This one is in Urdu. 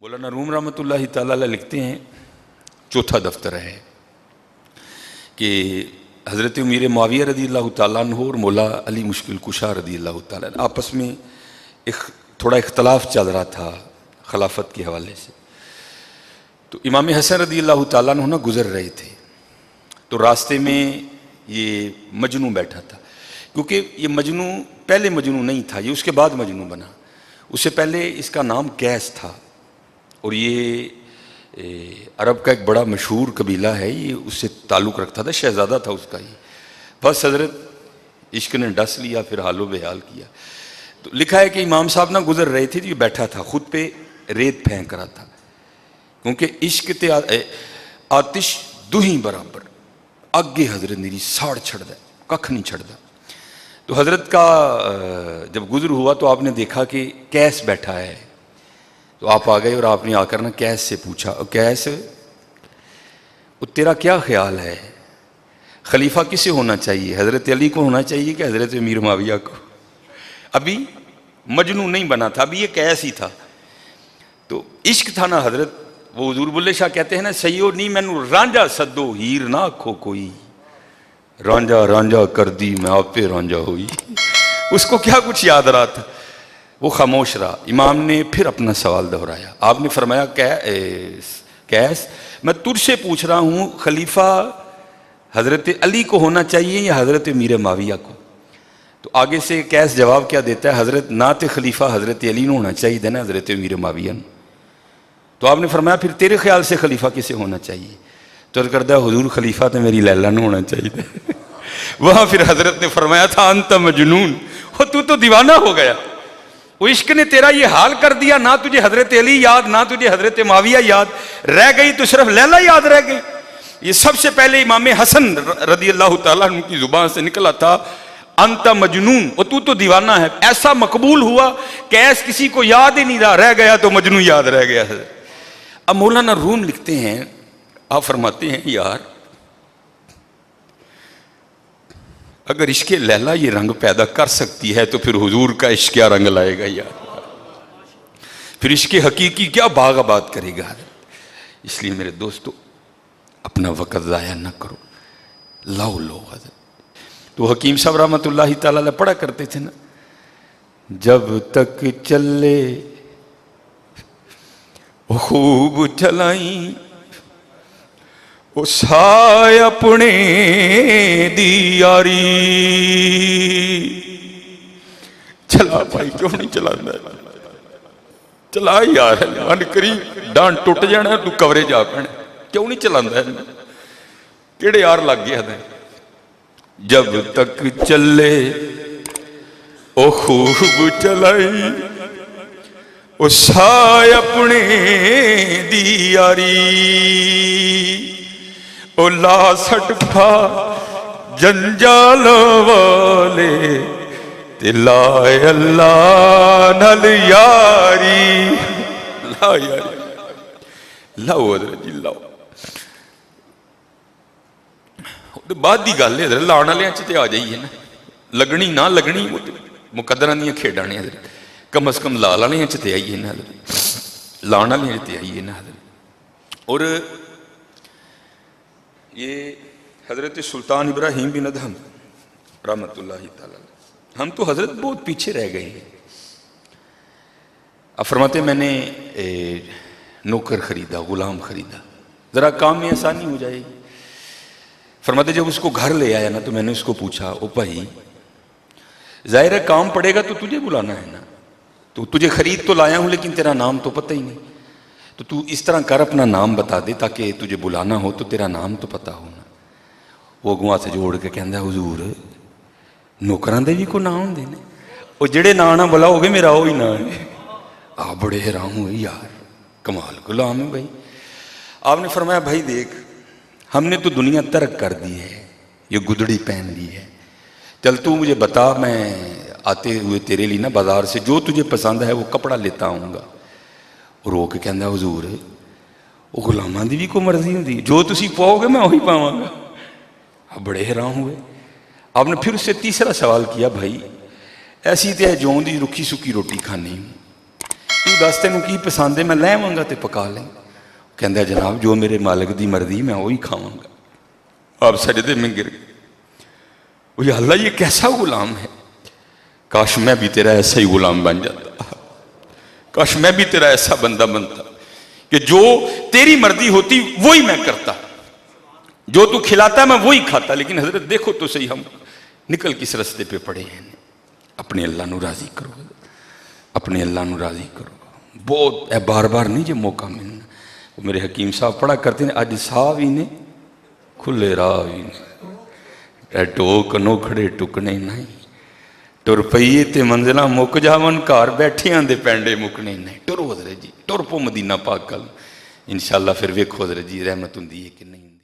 مولانا روم رحمۃ اللہ تعالیٰ علیہ لکھتے ہیں چوتھا دفتر ہے کہ حضرت امیر معاویہ رضی اللہ تعالیٰ عنہ اور مولا علی مشکل کشا رضی اللہ تعالیٰ عنہ آپس میں تھوڑا اختلاف چل رہا تھا خلافت کے حوالے سے. تو امام حسن رضی اللہ تعالیٰ عنہ گزر رہے تھے تو راستے میں یہ مجنوں بیٹھا تھا، کیونکہ یہ مجنوں پہلے مجنوں نہیں تھا، یہ اس کے بعد مجنوں بنا. اس سے پہلے اس کا نام قیس تھا اور یہ عرب کا ایک بڑا مشہور قبیلہ ہے، یہ اس سے تعلق رکھتا تھا، شہزادہ تھا اس کا. یہ بس حضرت عشق نے ڈس لیا، پھر حال و بحال کیا. تو لکھا ہے کہ امام صاحب نہ گزر رہے تھے، یہ بیٹھا تھا خود پہ ریت پھینک رہا تھا، کیونکہ عشق تے آتش دوہیں برابر اگے حضرت میری ساڑ چھڑ دا ککھ نہیں چھڑ دا. تو حضرت کا جب گزر ہوا تو آپ نے دیکھا کہ قیس بیٹھا ہے، تو آپ آ گئے اور آپ نے آ کر نا قیس سے پوچھا، قیس وہ تیرا کیا خیال ہے، خلیفہ کسے ہونا چاہیے، حضرت علی کو ہونا چاہیے کہ حضرت امیر معاویہ کو؟ ابھی مجنون نہیں بنا تھا، ابھی یہ قیس ہی تھا. تو عشق تھا نا حضرت، وہ حضور بلے شاہ کہتے ہیں نا، سیو نہیں مینو رانجا سدو ہیر نہ آکھو کوئی، رانجا رانجا کر دی میں آپ پہ رانجا ہوئی. اس کو کیا کچھ یاد رہا تھا، وہ خاموش رہا. امام نے پھر اپنا سوال دہرایا، آپ نے فرمایا قیس میں تجھ سے پوچھ رہا ہوں خلیفہ حضرت علی کو ہونا چاہیے یا حضرت امیر معاویہ کو؟ تو آگے سے قیس جواب کیا دیتا ہے، حضرت نہ تے خلیفہ حضرت علی نے ہونا چاہیے تھا نا حضرت امیر معاویہ نے. تو آپ نے فرمایا پھر تیرے خیال سے خلیفہ کسے ہونا چاہیے؟ تو کردہ حضور خلیفہ تو میری لیلا نے ہونا چاہیے تھا. وہاں پھر حضرت نے فرمایا تھا انت مجنون، تو دیوانہ ہو گیا، وہ عشق نے تیرا یہ حال کر دیا، نہ تجھے حضرت علی یاد نہ تجھے حضرت معاویہ یاد، رہ گئی تو صرف لیلا یاد رہ گئی. یہ سب سے پہلے امام حسن رضی اللہ تعالیٰ عنہ کی زبان سے نکلا تھا انت مجنون، تو دیوانہ ہے. ایسا مقبول ہوا کہ ایس کسی کو یاد ہی نہیں رہا، رہ گیا تو مجنون یاد رہ گیا. اب مولانا روم لکھتے ہیں، آپ فرماتے ہیں یار اگر عشق لیلا یہ رنگ پیدا کر سکتی ہے تو پھر حضور کا عشق کیا رنگ لائے گا یار، پھر عشق حقیقی کیا باغ آباد کرے گا. اس لیے میرے دوستو اپنا وقت ضائع نہ کرو، لاؤ لو حضرت. تو حکیم صاحب رحمۃ اللہ تعالیٰ علیہ پڑھا کرتے تھے نا، جب تک چلے خوب چلائیں وہ سائے اپنے دی یاری. چلا بھائی کیوں نہیں چلا، چلا یار من کری ڈانٹ ٹوٹ جانا تو کورے جا پہنے، کیوں نہیں چلا کیڑے یار لگ گیا ہے. جب تک چلے او خوب چلائی او سائے اپنے دی یاری، او لا سٹ پا جنجال والے تے لائے اللہ نل یاری. لا یاری لاؤ حضرت جی لاؤ. بعد دی گل ہے لاؤ والے تے آ جائیے نا، لگنی نہ لگنی مقدراں دیاں کھیڈاں نے حضرت، کم از کم لا والے تے آئیے نا حضرت، لاؤ والے تے آئیے نا حضرت. اور یہ حضرت سلطان ابراہیم بن ادہم رحمۃ اللہ تعالیٰ، ہم تو حضرت بہت پیچھے رہ گئے ہیں. اب فرماتے میں نے نوکر خریدا، غلام خریدا، ذرا کام میں آسانی ہو جائے گی. فرماتے جب اس کو گھر لے آیا نا تو میں نے اس کو پوچھا، او بھائی ظاہر ہے کام پڑے گا تو تجھے بلانا ہے نا، تو تجھے خرید تو لایا ہوں لیکن تیرا نام تو پتہ ہی نہیں، تو اس طرح کر اپنا نام بتا دے تاکہ تجھے بلانا ہو تو تیرا نام تو پتہ ہونا. وہ اگوں ہاتھ جوڑ کے کہندا حضور نوکران دے بھی کو نام ہوندے نے، وہ جڑے نا نہ بلاؤ گے میرا وہی نا ہے. آپ بڑے حیران ہوئے یار کمال غلام ہے بھائی. آپ نے فرمایا بھائی دیکھ ہم نے تو دنیا ترک کر دی ہے، یہ گدڑی پہن لی ہے، چل تو مجھے بتا میں آتے ہوئے تیرے لیے نا بازار سے جو تجھے پسند ہے وہ کپڑا لیتا آؤں گا. رو کے کہندا حضور وہ غلاماں دی بھی کوئی مرضی ہوندی، جو تسی پاؤ گے میں وہی پاواں گا. آپ بڑے حیران ہوئے. آپ نے پھر اس سے تیسرا سوال کیا، بھائی ایسی تے جون دی رکھی سکی روٹی کھانی تو دس تینوں کی پسند ہے میں لے آواں گا تے پکا لیں. کہندا ہے جناب جو میرے مالک دی مرضی میں وہی کھاواں گا. آپ سجدے میں گر گئے. وہ یا اللہ یہ کیسا غلام ہے, کاش میں بھی تیرا ایسا ہی غلام بن جاتا, کاش میں بھی تیرا ایسا بندہ بنتا کہ جو تیری مرضی ہوتی وہی میں کرتا, جو تو کھلاتا میں وہی کھاتا. لیکن حضرت دیکھو تو صحیح ہم نکل کس رستے پہ پڑے ہیں. اپنے اللہ نو راضی کرو, اپنے اللہ نو راضی کرو. بہت بار بار نہیں جو موقع ملنا. وہ میرے حکیم صاحب پڑھا کرتے ہیں اج ساہ بھی نے کھلے راہ بھی نے ٹوک نو کھڑے ٹکنے نہیں, ٹر پئیے تے منزلہ مک جاون گھر بیٹھیاں دے پینڈے مکنے نہیں. ٹرو حضرت جی ٹر پو مدینہ پاک کل انشاءاللہ پھر ویکھو حضرت جی رحمت ہوندی ہے کہ نہیں.